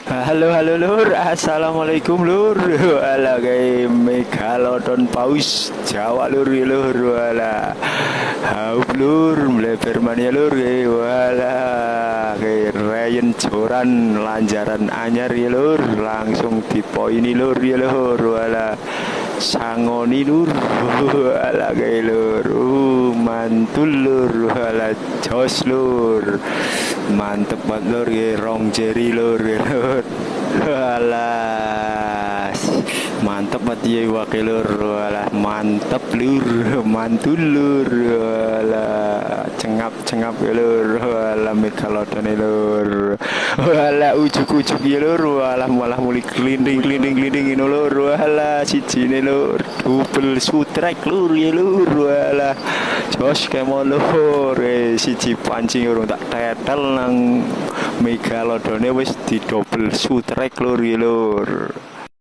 Halo halo lur, assalamualaikum lur. Wala kay Megalodon paus Jawa lur ya lur wala. Haup lur, melebar mania lur wala. Kay Ryan Joran lanjaran anyar ya lur, langsung dipoini lur ya lur wala. Sangoni lur wala kay lur. Mantul lur wala jos lur. Mantep banget lur ya, rong jeri lur ya lur. Walah, mantep banget ya wakil lur. Walah, mantep lur, mantul lur. Walah, cengap-cengap ya lur. Walah, Megalodon ya lur. Walah, ujuk-ujuk ya lur. Walah, malah mulai gelinding-gelinding ini lur. Walah, siji ini lur. Double sutrek lur ya lur. Walah, jos kemon lur. Siji pancing urung tak tetel nang Megalodonnya wis di double sutrek lur ya lur.